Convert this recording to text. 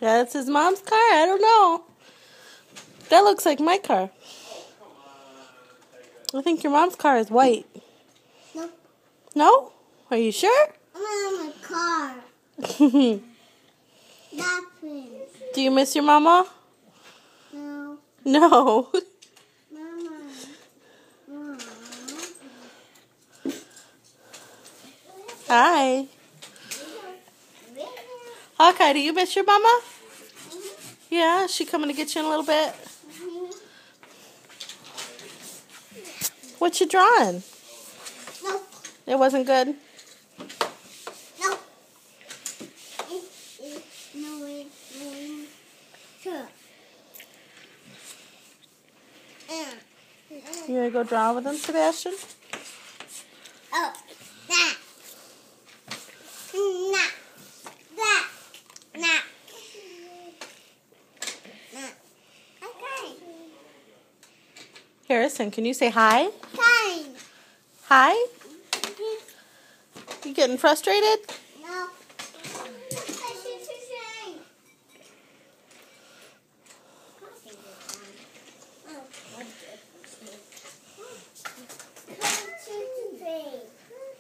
Yeah, it's his mom's car? I don't know. That looks like my car. I think your mom's car is white. Nope. No? Are you sure? I'm on my car. Nothing. Do you miss your mama? No. No. Mama. Mama. Hi. Hawkeye, do you miss your mama? Yeah, is she coming to get you in a little bit? What you drawing? Nope. It wasn't good? No. No. Sure. You gonna go draw with him, Sebastian? Oh. That. Nah. That. Nah. Okay. Harrison, can you say hi? Fine. Hi? You getting frustrated?